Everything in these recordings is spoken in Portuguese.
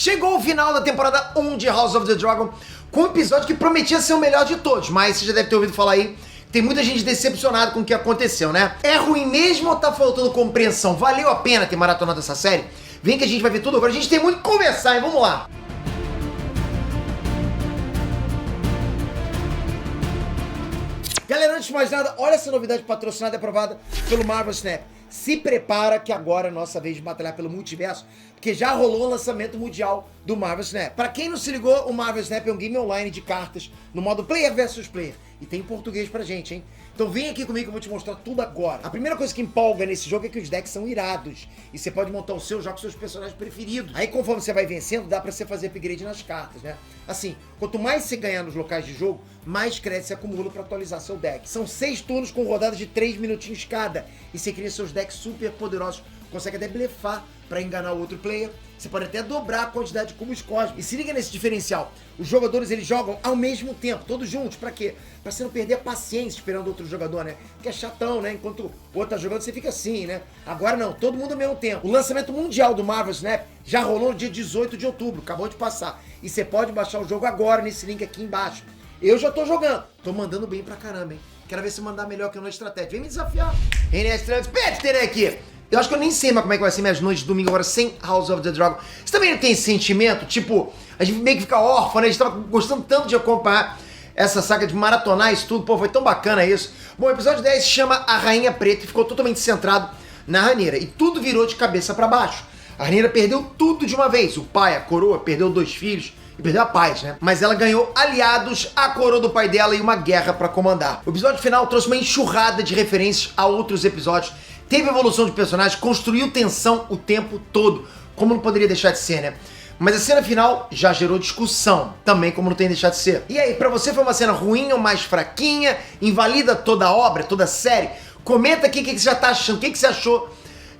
Chegou o final da temporada 1 de House of the Dragon, com um episódio que prometia ser o melhor de todos, mas você já deve ter ouvido falar aí, tem muita gente decepcionada com o que aconteceu, né? É ruim mesmo ou tá faltando compreensão? Valeu a pena ter maratonado essa série? Vem que a gente vai ver tudo agora, a gente tem muito que conversar, hein? Vamos lá! Galera, antes de mais nada, olha essa novidade patrocinada e aprovada pelo Marvel Snap. Se prepara que agora é a nossa vez de batalhar pelo multiverso, porque já rolou o lançamento mundial do Marvel Snap. Pra quem não se ligou, o Marvel Snap é um game online de cartas no modo Player vs Player. E tem em português pra gente, hein? Então vem aqui comigo que eu vou te mostrar tudo agora. A primeira coisa que empolga nesse jogo é que os decks são irados. E você pode montar o seu já com seus personagens preferidos. Aí conforme você vai vencendo, dá pra você fazer upgrade nas cartas, né? Assim, quanto mais você ganhar nos locais de jogo, mais crédito você acumula pra atualizar seu deck. São 6 turnos com rodadas de 3 minutinhos cada. E você cria seus decks super poderosos. Consegue até blefar pra enganar o outro player. Você pode até dobrar a quantidade de cubos cósmicos. E se liga nesse diferencial. Os jogadores, eles jogam ao mesmo tempo, todos juntos. Pra quê? Pra você não perder a paciência esperando outro jogador, né? Porque é chatão, né? Enquanto o outro tá jogando, você fica assim, né? Agora não, todo mundo ao mesmo tempo. O lançamento mundial do Marvel Snap já rolou no dia 18 de outubro. Acabou de passar. E você pode baixar o jogo agora nesse link aqui embaixo. Eu já tô jogando. Tô mandando bem pra caramba, hein? Quero ver se mandar melhor que eu na estratégia. Vem me desafiar. René Strands, Peter aqui. Eu acho que eu nem sei mais como é que vai ser minhas noites de domingo agora sem House of the Dragon. Você também não tem esse sentimento? Tipo, a gente meio que fica órfão, né? A gente tava gostando tanto de acompanhar essa saga de maratonar isso tudo. Pô, foi tão bacana isso. Bom, o episódio 10 se chama A Rainha Preta e ficou totalmente centrado na Rhaenyra. E tudo virou de cabeça pra baixo. A Rhaenyra perdeu tudo de uma vez. O pai, a coroa, perdeu 2 filhos. E perdeu a paz, né? Mas ela ganhou aliados, a coroa do pai dela e uma guerra pra comandar. O episódio final trouxe uma enxurrada de referências a outros episódios. Teve evolução de personagens, construiu tensão o tempo todo, como não poderia deixar de ser, né? Mas a cena final já gerou discussão, também como não tem deixado de ser. E aí, pra você foi uma cena ruim ou mais fraquinha? Invalida toda a obra, toda a série? Comenta aqui o que você já tá achando, o que você achou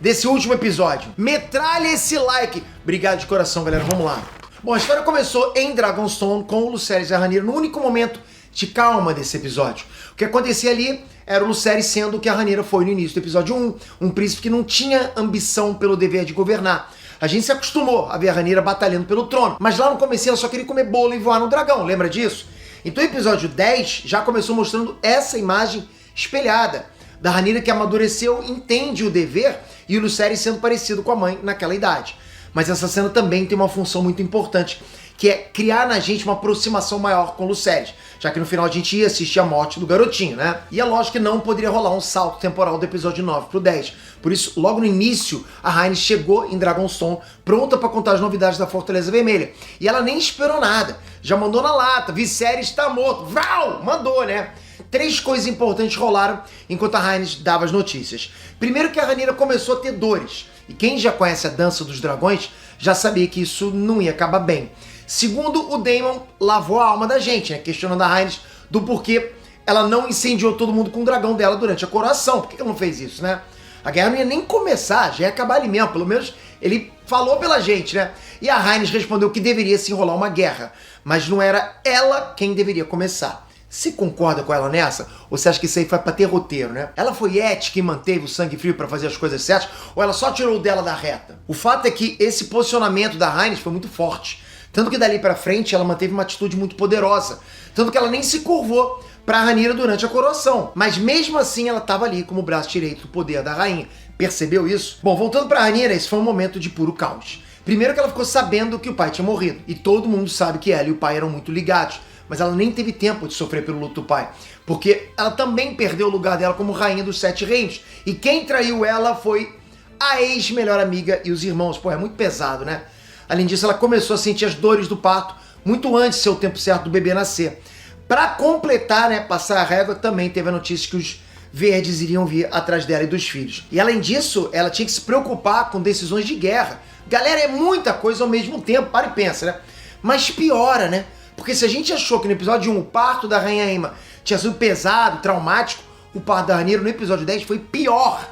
desse último episódio. Metralha esse like! Obrigado de coração, galera, vamos lá. Bom, a história começou em Dragonstone com o Lucerys e a Rhaenyra no único momento de calma desse episódio. O que acontecia ali era o Lucerys sendo o que a Rhaenyra foi no início do episódio 1, um príncipe que não tinha ambição pelo dever de governar. A gente se acostumou a ver a Rhaenyra batalhando pelo trono, mas lá no começo ela só queria comer bolo e voar no dragão, lembra disso? Então o episódio 10 já começou mostrando essa imagem espelhada da Rhaenyra que amadureceu, entende o dever e o Lucerys sendo parecido com a mãe naquela idade. Mas essa cena também tem uma função muito importante, que é criar na gente uma aproximação maior com o Lucerys, já que no final a gente ia assistir a morte do garotinho, né? E é lógico que não poderia rolar um salto temporal do episódio 9 pro 10. Por isso, logo no início, a Rhaenys chegou em Dragonstone, pronta pra contar as novidades da Fortaleza Vermelha. E ela nem esperou nada, já mandou na lata, Viserys tá morto, vrau! Mandou, né? 3 coisas importantes rolaram enquanto a Rhaenys dava as notícias. Primeiro que a Rhaenyra começou a ter dores, e quem já conhece a Dança dos Dragões já sabia que isso não ia acabar bem. Segundo, o Daemon lavou a alma da gente, né? Questionando a Rhaenys do porquê ela não incendiou todo mundo com o dragão dela durante a coroação. Por que ela não fez isso, né? A guerra não ia nem começar, já ia acabar ali mesmo. Pelo menos ele falou pela gente, né? E a Rhaenys respondeu que deveria se enrolar uma guerra, mas não era ela quem deveria começar. Você concorda com ela nessa? Ou você acha que isso aí foi pra ter roteiro, né? Ela foi ética e manteve o sangue frio pra fazer as coisas certas? Ou ela só tirou o dela da reta? O fato é que esse posicionamento da Rhaenys foi muito forte. Tanto que dali pra frente ela manteve uma atitude muito poderosa. Tanto que ela nem se curvou pra Rhaenyra durante a coroação. Mas mesmo assim ela tava ali como o braço direito do poder da rainha. Percebeu isso? Bom, voltando pra Rhaenyra, esse foi um momento de puro caos. Primeiro que ela ficou sabendo que o pai tinha morrido. E todo mundo sabe que ela e o pai eram muito ligados. Mas ela nem teve tempo de sofrer pelo luto do pai, porque ela também perdeu o lugar dela como rainha dos 7 reinos. E quem traiu ela foi a ex-melhor amiga e os irmãos. Pô, é muito pesado, né? Além disso, ela começou a sentir as dores do parto muito antes de ser o tempo certo do bebê nascer. Pra completar, né, passar a régua, também teve a notícia que os verdes iriam vir atrás dela e dos filhos. E além disso, ela tinha que se preocupar com decisões de guerra. Galera, é muita coisa ao mesmo tempo, para e pensa, né? Mas piora, né? Porque se a gente achou que no episódio 1 o parto da Rainha Aemma tinha sido pesado, traumático, o parto da Rhaenyra no episódio 10 foi pior.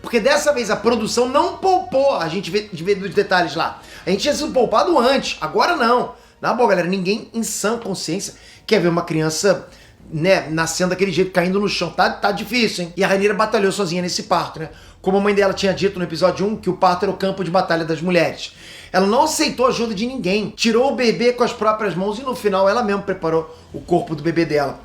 Porque dessa vez a produção não poupou a gente de ver dos detalhes lá. A gente tinha sido poupado antes, agora não. Na boa, galera, ninguém em sã consciência quer ver uma criança, né, nascendo daquele jeito, caindo no chão. Tá difícil, hein? E a Rhaenyra batalhou sozinha nesse parto, né? Como a mãe dela tinha dito no episódio 1, que o parto era o campo de batalha das mulheres. Ela não aceitou ajuda de ninguém. Tirou o bebê com as próprias mãos e no final ela mesma preparou o corpo do bebê dela.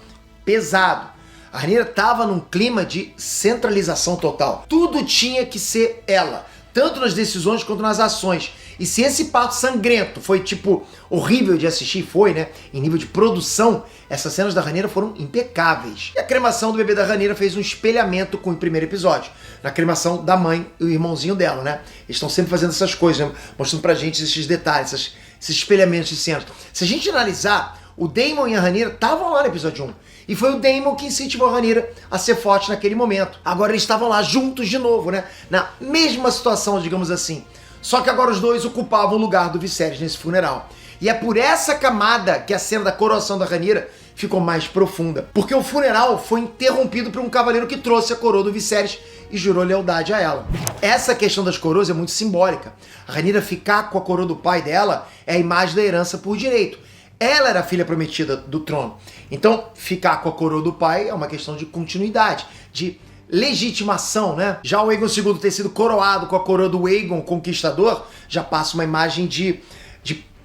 Pesado. A Rhaenyra estava num clima de centralização total. Tudo tinha que ser ela, tanto nas decisões quanto nas ações. E se esse parto sangrento foi, tipo, horrível de assistir, foi, né? Em nível de produção, essas cenas da Rhaenyra foram impecáveis. E a cremação do bebê da Rhaenyra fez um espelhamento com o primeiro episódio. Na cremação da mãe e o irmãozinho dela, né? Eles estão sempre fazendo essas coisas, né? Mostrando pra gente esses detalhes, esses espelhamentos de cenas. Se a gente analisar, o Daemon e a Rhaenyra estavam lá no episódio 1. E foi o Daemon que incentivou a Rhaenyra a ser forte naquele momento. Agora eles estavam lá juntos de novo, né? Na mesma situação, digamos assim. Só que agora os dois ocupavam o lugar do Viserys nesse funeral. E é por essa camada que a cena da coroação da Rhaenyra ficou mais profunda. Porque o funeral foi interrompido por um cavaleiro que trouxe a coroa do Viserys e jurou lealdade a ela. Essa questão das coroas é muito simbólica. A Rhaenyra ficar com a coroa do pai dela é a imagem da herança por direito. Ela era a filha prometida do trono. Então, ficar com a coroa do pai é uma questão de continuidade, de legitimação, né? Já o Aegon II ter sido coroado com a coroa do Aegon Conquistador já passa uma imagem de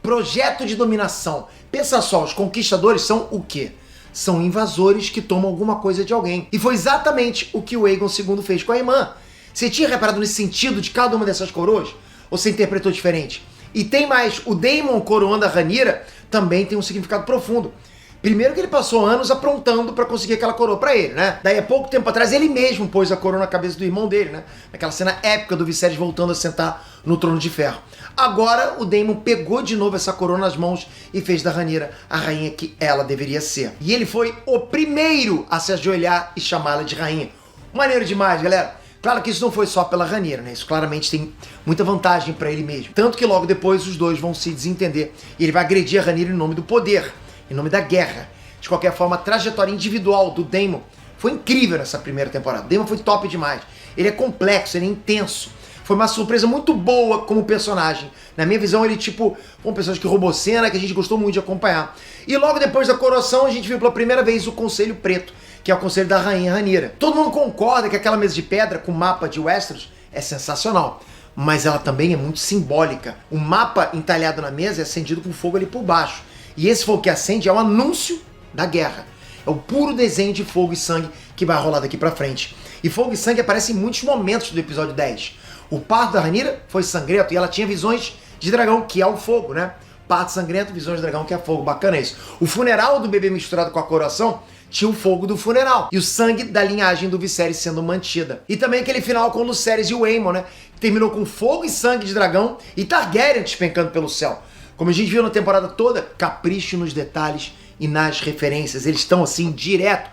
projeto de dominação. Pensa só, os conquistadores são o quê? São invasores que tomam alguma coisa de alguém. E foi exatamente o que o Aegon II fez com a irmã. Você tinha reparado nesse sentido de cada uma dessas coroas? Ou você interpretou diferente? E tem mais, o Daemon coroando a Rhaenyra também tem um significado profundo. Primeiro que ele passou anos aprontando pra conseguir aquela coroa pra ele, né? Daí a pouco tempo atrás ele mesmo pôs a coroa na cabeça do irmão dele, né? Naquela cena épica do Viserys voltando a sentar no trono de ferro. Agora o Daemon pegou de novo essa coroa nas mãos e fez da Rhaenyra a rainha que ela deveria ser. E ele foi o primeiro a se ajoelhar e chamá-la de rainha. Maneiro demais, galera. Claro que isso não foi só pela Rhaenyra, né? Isso claramente tem muita vantagem pra ele mesmo. Tanto que logo depois os dois vão se desentender e ele vai agredir a Rhaenyra em nome do poder, em nome da guerra. De qualquer forma, a trajetória individual do Daemon foi incrível nessa primeira temporada. O Daemon foi top demais. Ele é complexo, ele é intenso. Foi uma surpresa muito boa como personagem. Na minha visão, ele tipo foi um personagem que roubou cena, que a gente gostou muito de acompanhar. E logo depois da coroação, a gente viu pela primeira vez o Conselho Preto, que é o conselho da rainha Rhaenyra. Todo mundo concorda que aquela mesa de pedra com o mapa de Westeros é sensacional, mas ela também é muito simbólica. O mapa entalhado na mesa é acendido com fogo ali por baixo. E esse fogo que acende é um anúncio da guerra. É o puro desenho de fogo e sangue que vai rolar daqui pra frente. E fogo e sangue aparecem em muitos momentos do episódio 10. O parto da Rhaenyra foi sangrento e ela tinha visões de dragão, que é o fogo, né? Parto sangrento, visões de dragão, que é fogo. Bacana isso. O funeral do bebê misturado com a coroação tinha o fogo do funeral e o sangue da linhagem do Viserys sendo mantida. E também aquele final com o Lucerys e o Aemon, né? Terminou com fogo e sangue de dragão e Targaryen despencando pelo céu. Como a gente viu na temporada toda, capricho nos detalhes e nas referências. Eles estão assim, direto.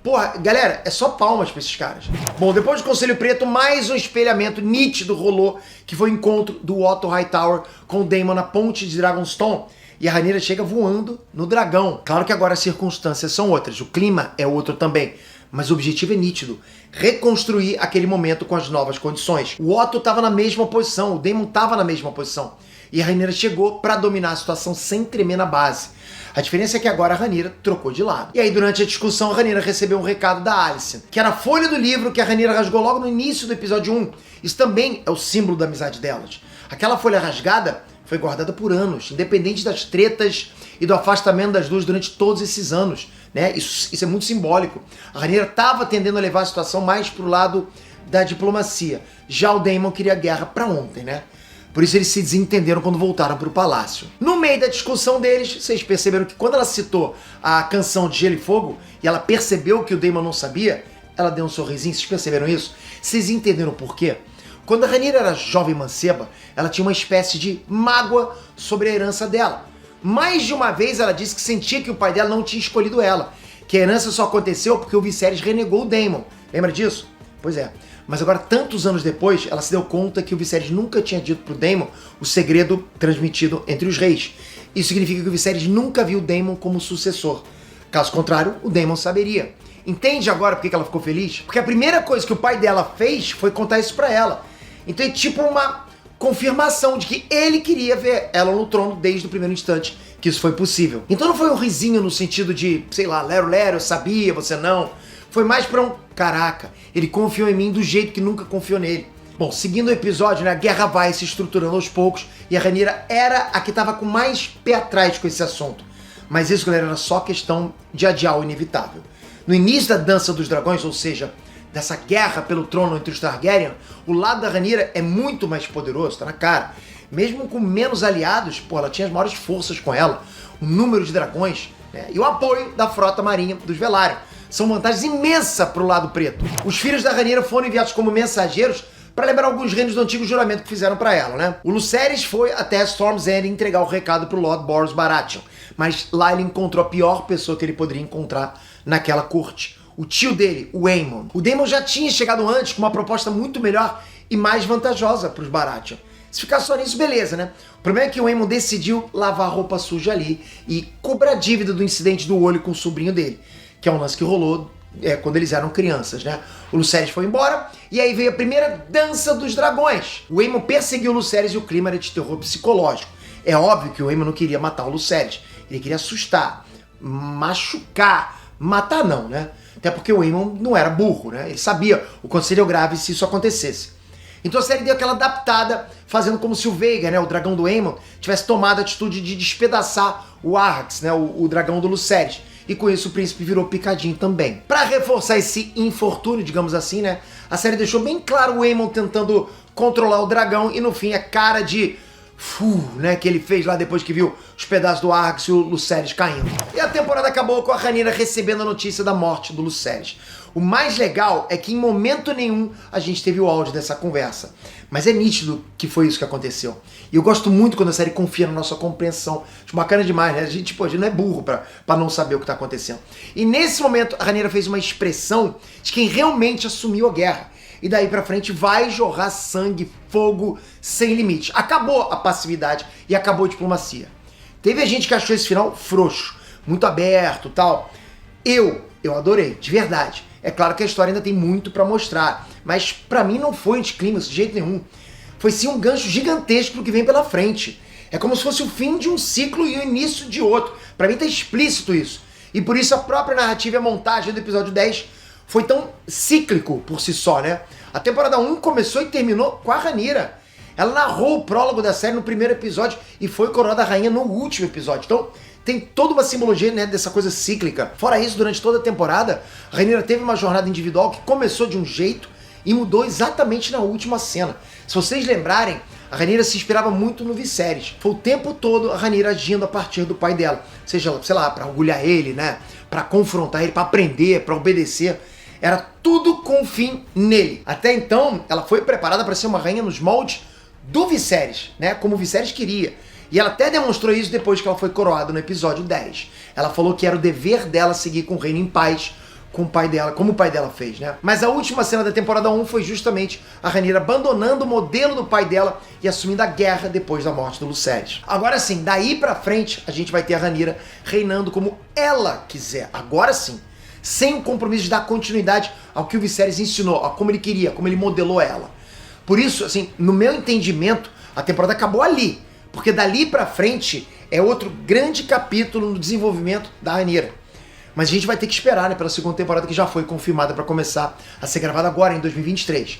Porra, galera, é só palmas pra esses caras. Bom, depois do Conselho Preto, mais um espelhamento nítido rolou, que foi o encontro do Otto Hightower com o Daemon na ponte de Dragonstone. E a Rhaenyra chega voando no dragão. Claro que agora as circunstâncias são outras, o clima é outro também. Mas o objetivo é nítido, reconstruir aquele momento com as novas condições. O Otto estava na mesma posição, o Daemon estava na mesma posição. E a Rhaenyra chegou para dominar a situação sem tremer na base. A diferença é que agora a Rhaenyra trocou de lado. E aí, durante a discussão, a Rhaenyra recebeu um recado da Alicent, que era a folha do livro que a Rhaenyra rasgou logo no início do episódio 1. Isso também é o símbolo da amizade delas. Aquela folha rasgada foi guardada por anos, independente das tretas e do afastamento das duas durante todos esses anos, né? Isso é muito simbólico. A Rhaenyra estava tendendo a levar a situação mais pro lado da diplomacia. Já o Daemon queria guerra pra ontem, né? Por isso eles se desentenderam quando voltaram para o palácio. No meio da discussão deles, vocês perceberam que quando ela citou a canção de Gelo e Fogo, e ela percebeu que o Daemon não sabia, ela deu um sorrisinho, vocês perceberam isso? Vocês entenderam por quê? Quando a Rhaenyra era jovem manceba, ela tinha uma espécie de mágoa sobre a herança dela. Mais de uma vez ela disse que sentia que o pai dela não tinha escolhido ela, que a herança só aconteceu porque o Viserys renegou o Daemon. Lembra disso? Pois é. Mas agora, tantos anos depois, ela se deu conta que o Viserys nunca tinha dito pro Daemon o segredo transmitido entre os reis. Isso significa que o Viserys nunca viu o Daemon como sucessor. Caso contrário, o Daemon saberia. Entende agora por que ela ficou feliz? Porque a primeira coisa que o pai dela fez foi contar isso pra ela. Então é tipo uma confirmação de que ele queria ver ela no trono desde o primeiro instante que isso foi possível. Então não foi um risinho no sentido de, sei lá, lero, lero, eu sabia, você não. Foi mais pra um, caraca, ele confiou em mim do jeito que nunca confiou nele. Bom, seguindo o episódio, né, a guerra vai se estruturando aos poucos e a Rhaenyra era a que estava com mais pé atrás com esse assunto. Mas isso, galera, era só questão de adiar o inevitável. No início da Dança dos Dragões, ou seja, dessa guerra pelo trono entre os Targaryen, o lado da Rhaenyra é muito mais poderoso, tá na cara. Mesmo com menos aliados, pô, ela tinha as maiores forças com ela, o número de dragões, né, e o apoio da frota marinha dos Velaryon. São vantagens imensas pro lado preto. Os filhos da Rhaenyra foram enviados como mensageiros para lembrar alguns reinos do antigo juramento que fizeram para ela, né? O Lucerys foi até Storm's End entregar o recado pro Lord Boros Baratheon, mas lá ele encontrou a pior pessoa que ele poderia encontrar naquela corte. O tio dele, o Aemon. O Daemon já tinha chegado antes com uma proposta muito melhor e mais vantajosa para os Baratheon. Se ficar só nisso, beleza, né? O problema é que o Aemon decidiu lavar roupa suja ali e cobrar a dívida do incidente do olho com o sobrinho dele, que é um lance que rolou quando eles eram crianças, né? O Lucerys foi embora e aí veio a primeira Dança dos Dragões. O Aemon perseguiu o Lucerys e o clima era de terror psicológico. É óbvio que o Aemon não queria matar o Lucerys, ele queria assustar, machucar, matar não, né? Até porque o Aemon não era burro, né? Ele sabia o quanto seria grave se isso acontecesse. Então a série deu aquela adaptada, fazendo como se o Vhagar, né, o dragão do Aemon, tivesse tomado a atitude de despedaçar o Arrax, né, o dragão do Lucerys. E com isso o príncipe virou picadinho também. Pra reforçar esse infortúnio, digamos assim, né, a série deixou bem claro o Aemon tentando controlar o dragão e no fim a cara de né, que ele fez lá depois que viu os pedaços do Arrax e o Lucerys caindo. E a temporada acabou com a Rhaenyra recebendo a notícia da morte do Lucerys. O mais legal é que em momento nenhum a gente teve o áudio dessa conversa. Mas é nítido que foi isso que aconteceu. E eu gosto muito quando a série confia na nossa compreensão. Acho bacana demais, né? A gente não é burro pra não saber o que tá acontecendo. E nesse momento a Rhaenyra fez uma expressão de quem realmente assumiu a guerra. E daí pra frente vai jorrar sangue, fogo, sem limite. Acabou a passividade e acabou a diplomacia. Teve gente que achou esse final frouxo, muito aberto e tal. Eu adorei, de verdade. É claro que a história ainda tem muito pra mostrar, mas pra mim não foi anticlímax de jeito nenhum. Foi sim um gancho gigantesco pro que vem pela frente. É como se fosse o fim de um ciclo e o início de outro. Pra mim tá explícito isso. E por isso a própria narrativa e a montagem do episódio 10 foi tão cíclico por si só, né? A temporada 1 começou e terminou com a Rhaenyra. Ela narrou o prólogo da série no primeiro episódio e foi coroada rainha no último episódio. Então tem toda uma simbologia, né, dessa coisa cíclica. Fora isso, durante toda a temporada, a Rhaenyra teve uma jornada individual que começou de um jeito e mudou exatamente na última cena. Se vocês lembrarem, a Rhaenyra se inspirava muito no Viserys. Foi o tempo todo a Rhaenyra agindo a partir do pai dela. Seja, sei lá, pra orgulhar ele, né, pra confrontar ele, pra aprender, pra obedecer. Era tudo com fim nele. Até então, ela foi preparada para ser uma rainha nos moldes do Viserys, né, como o Viserys queria. E ela até demonstrou isso depois que ela foi coroada no episódio 10. Ela falou que era o dever dela seguir com o reino em paz com o pai dela, como o pai dela fez, né? Mas a última cena da temporada 1 foi justamente a Rhaenyra abandonando o modelo do pai dela e assumindo a guerra depois da morte do Lucerys. Agora sim, daí pra frente, a gente vai ter a Rhaenyra reinando como ela quiser. Agora sim. Sem o compromisso de dar continuidade ao que o Viserys ensinou, a como ele queria, como ele modelou ela. Por isso, assim, no meu entendimento, a temporada acabou ali. Porque dali pra frente é outro grande capítulo no desenvolvimento da Rhaenyra. Mas a gente vai ter que esperar, né, pela segunda temporada que já foi confirmada pra começar a ser gravada agora, em 2023.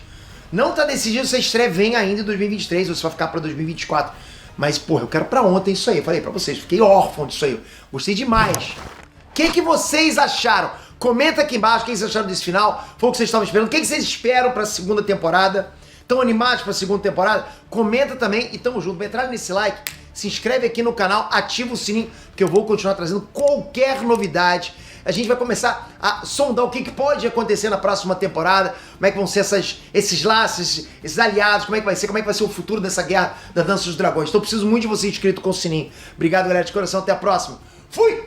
Não tá decidido se a estreia vem ainda em 2023 ou se vai ficar pra 2024. Mas, porra, eu quero pra ontem isso aí. Eu falei pra vocês, fiquei órfão disso aí. Gostei demais. O que vocês acharam? Comenta aqui embaixo o que vocês acharam desse final. Foi o que vocês estavam esperando. O que vocês esperam pra segunda temporada? Estão animados pra segunda temporada? Comenta também e tamo junto. Entra nesse like, se inscreve aqui no canal, ativa o sininho, porque eu vou continuar trazendo qualquer novidade. A gente vai começar a sondar o que pode acontecer na próxima temporada, como é que vão ser esses laços, esses aliados, como é que vai ser o futuro dessa guerra da Dança dos Dragões. Então eu preciso muito de você inscrito com o sininho. Obrigado, galera, de coração. Até a próxima. Fui!